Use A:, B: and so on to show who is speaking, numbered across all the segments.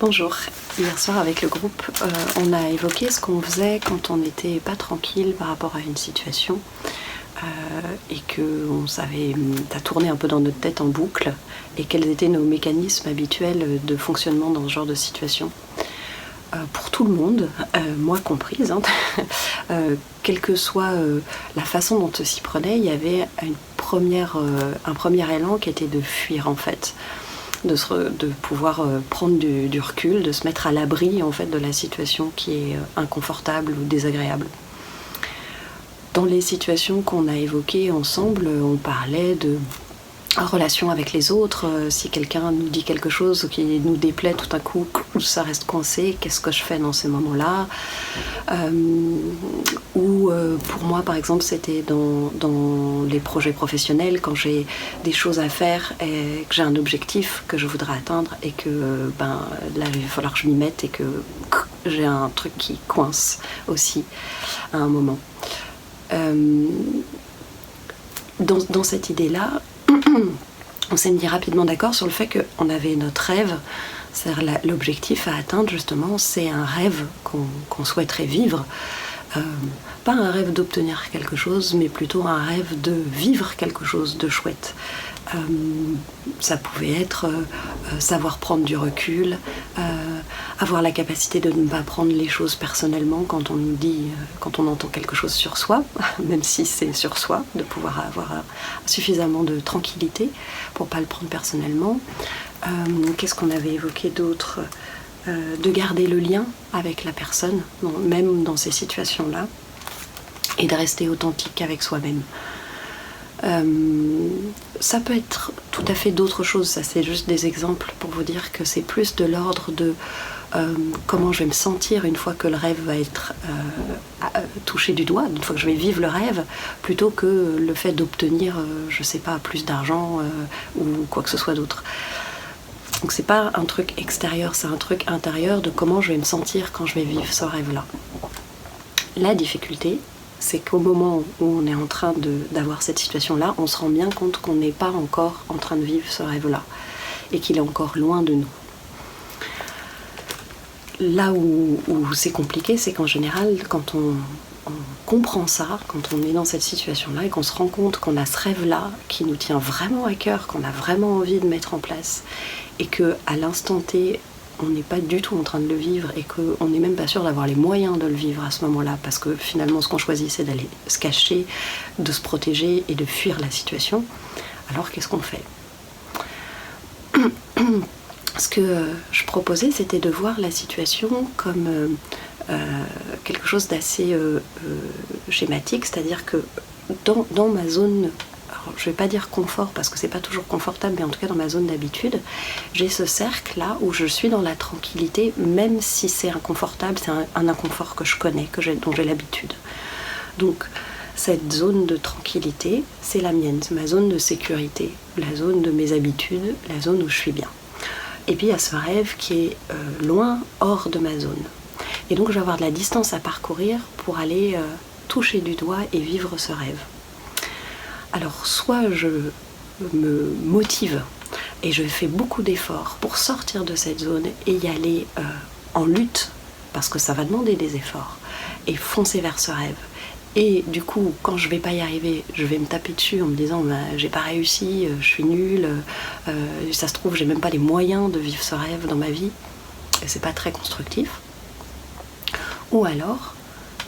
A: Bonjour. Hier soir avec le groupe, on a évoqué ce qu'on faisait quand on n'était pas tranquille par rapport à une situation et que ça tournait un peu dans notre tête en boucle, et quels étaient nos mécanismes habituels de fonctionnement dans ce genre de situation. Pour tout le monde, moi comprise, hein, quelle que soit la façon dont on s'y prenait, il y avait un premier élan qui était de fuir en fait. De pouvoir prendre du recul, de se mettre à l'abri en fait de la situation qui est inconfortable ou désagréable. Dans les situations qu'on a évoquées ensemble, on parlait de relation avec les autres. Si quelqu'un nous dit quelque chose qui nous déplaît, tout d'un coup ça reste coincé, qu'est-ce que je fais dans ces moments-là? Pour moi par exemple, c'était dans les projets professionnels, quand j'ai des choses à faire et que j'ai un objectif que je voudrais atteindre et que là il va falloir que je m'y mette et que j'ai un truc qui coince aussi à un moment. Dans cette idée-là, on s'est mis rapidement d'accord sur le fait qu'on avait notre rêve, c'est-à-dire l'objectif à atteindre justement, c'est un rêve qu'on souhaiterait vivre. Pas un rêve d'obtenir quelque chose, mais plutôt un rêve de vivre quelque chose de chouette. Ça pouvait être savoir prendre du recul, avoir la capacité de ne pas prendre les choses personnellement quand on entend quelque chose sur soi, même si c'est sur soi, de pouvoir avoir suffisamment de tranquillité pour ne pas le prendre personnellement. Qu'est-ce qu'on avait évoqué d'autre? De garder le lien avec la personne, même dans ces situations-là, et de rester authentique avec soi-même. Ça peut être tout à fait d'autres choses, ça c'est juste des exemples pour vous dire que c'est plus de l'ordre de comment je vais me sentir une fois que le rêve va être touché du doigt, une fois que je vais vivre le rêve, plutôt que le fait d'obtenir, je sais pas, plus d'argent ou quoi que ce soit d'autre. Donc c'est pas un truc extérieur, c'est un truc intérieur de comment je vais me sentir quand je vais vivre ce rêve-là. La difficulté, c'est qu'au moment où on est en train d'avoir cette situation-là, on se rend bien compte qu'on n'est pas encore en train de vivre ce rêve-là et qu'il est encore loin de nous. Là où c'est compliqué, c'est qu'en général, quand on comprend ça, quand on est dans cette situation-là et qu'on se rend compte qu'on a ce rêve-là qui nous tient vraiment à cœur, qu'on a vraiment envie de mettre en place, et qu'à l'instant T, on n'est pas du tout en train de le vivre et qu'on n'est même pas sûr d'avoir les moyens de le vivre à ce moment-là, parce que finalement ce qu'on choisit c'est d'aller se cacher, de se protéger et de fuir la situation, alors qu'est-ce qu'on fait? Ce que je proposais, c'était de voir la situation comme quelque chose d'assez schématique, c'est-à-dire que dans ma zone, alors je ne vais pas dire confort parce que c'est pas toujours confortable, mais en tout cas dans ma zone d'habitude, j'ai ce cercle-là où je suis dans la tranquillité, même si c'est inconfortable, c'est un inconfort que je connais, dont j'ai l'habitude. Donc cette zone de tranquillité, c'est la mienne, c'est ma zone de sécurité, la zone de mes habitudes, la zone où je suis bien. Et puis il y a ce rêve qui est loin, hors de ma zone. Et donc je vais avoir de la distance à parcourir pour aller toucher du doigt et vivre ce rêve. Alors soit je me motive et je fais beaucoup d'efforts pour sortir de cette zone et y aller en lutte, parce que ça va demander des efforts, et foncer vers ce rêve. Et du coup, quand je vais pas y arriver, je vais me taper dessus en me disant j'ai pas réussi, je suis nulle, ça se trouve j'ai même pas les moyens de vivre ce rêve dans ma vie, et c'est pas très constructif. Ou alors,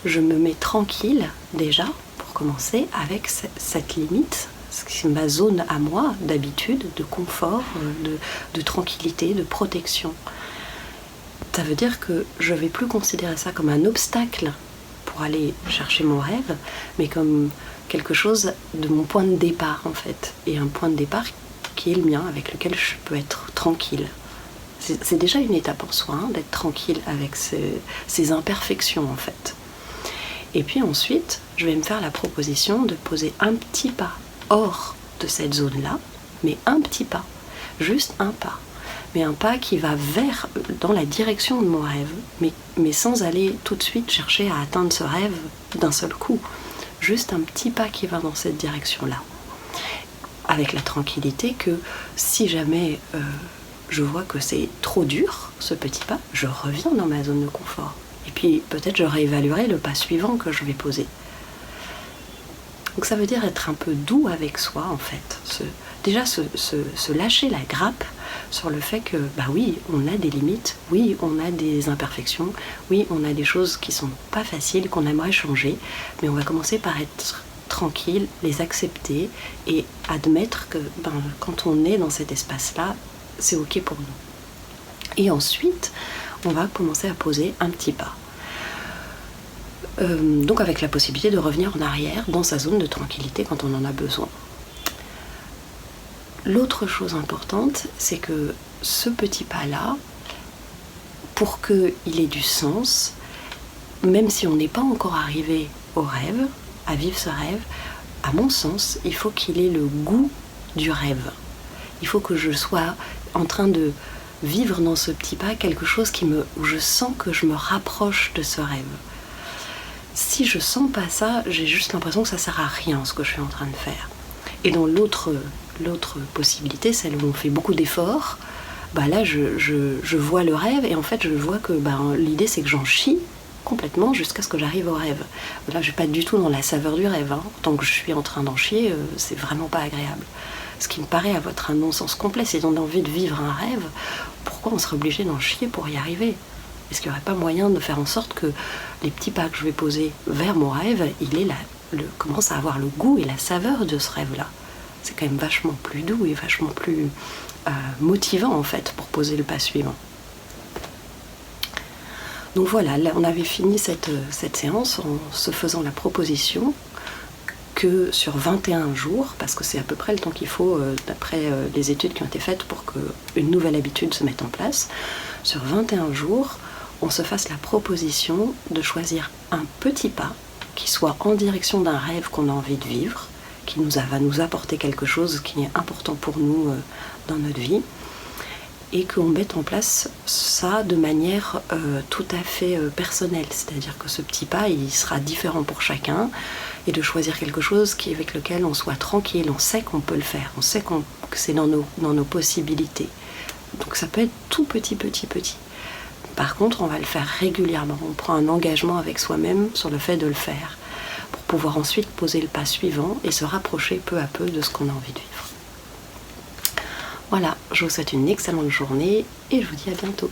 A: je me mets tranquille déjà, pour commencer, avec cette limite, c'est ma zone à moi d'habitude, de confort, de tranquillité, de protection. Ça veut dire que je vais plus considérer ça comme un obstacle pour aller chercher mon rêve, mais comme quelque chose de mon point de départ en fait, et un point de départ qui est le mien, avec lequel je peux être tranquille. C'est déjà une étape en soi, hein, d'être tranquille avec ces imperfections en fait. Et puis ensuite, je vais me faire la proposition de poser un petit pas hors de cette zone-là, mais un petit pas, juste un pas. Mais un pas qui va dans la direction de mon rêve, mais sans aller tout de suite chercher à atteindre ce rêve d'un seul coup. Juste un petit pas qui va dans cette direction-là. Avec la tranquillité que si jamais je vois que c'est trop dur, ce petit pas, je reviens dans ma zone de confort. Et puis peut-être je réévaluerai le pas suivant que je vais poser. Donc ça veut dire être un peu doux avec soi en fait. Déjà se lâcher la grappe sur le fait que bah oui, on a des limites, oui, on a des imperfections, oui, on a des choses qui sont pas faciles, qu'on aimerait changer, mais on va commencer par être tranquille, les accepter et admettre que quand on est dans cet espace-là, c'est ok pour nous. Et ensuite, on va commencer à poser un petit pas. Donc avec la possibilité de revenir en arrière dans sa zone de tranquillité quand on en a besoin. L'autre chose importante, c'est que ce petit pas-là, pour qu'il ait du sens, même si on n'est pas encore arrivé au rêve, à vivre ce rêve, à mon sens, il faut qu'il ait le goût du rêve. Il faut que je sois en train de vivre dans ce petit pas quelque chose où je sens que je me rapproche de ce rêve. Si je sens pas ça, j'ai juste l'impression que ça sert à rien ce que je suis en train de faire. Et dans l'autre possibilité, celle où on fait beaucoup d'efforts, là je vois le rêve et en fait je vois que l'idée c'est que j'en chie complètement jusqu'à ce que j'arrive au rêve. Là je suis pas du tout dans la saveur du rêve, hein. Tant que je suis en train d'en chier, c'est vraiment pas agréable. Ce qui me paraît être un non-sens complet, si on a envie de vivre un rêve, pourquoi on serait obligé d'en chier pour y arriver ? Est-ce qu'il n'y aurait pas moyen de faire en sorte que les petits pas que je vais poser vers mon rêve, commence à avoir le goût et la saveur de ce rêve-là ? C'est quand même vachement plus doux et vachement plus motivant en fait pour poser le pas suivant. Donc voilà, là, on avait fini cette séance en se faisant la proposition que sur 21 jours, parce que c'est à peu près le temps qu'il faut d'après les études qui ont été faites pour qu'une nouvelle habitude se mette en place, sur 21 jours, on se fasse la proposition de choisir un petit pas qui soit en direction d'un rêve qu'on a envie de vivre, qui va nous apporter quelque chose qui est important pour nous dans notre vie, et qu'on mette en place ça de manière tout à fait personnelle, c'est-à-dire que ce petit pas, il sera différent pour chacun, et de choisir quelque chose avec lequel on soit tranquille, on sait qu'on peut le faire, on sait que c'est dans nos possibilités. Donc ça peut être tout petit. Par contre, on va le faire régulièrement, on prend un engagement avec soi-même sur le fait de le faire, pour pouvoir ensuite poser le pas suivant et se rapprocher peu à peu de ce qu'on a envie de vivre. Voilà, je vous souhaite une excellente journée et je vous dis à bientôt.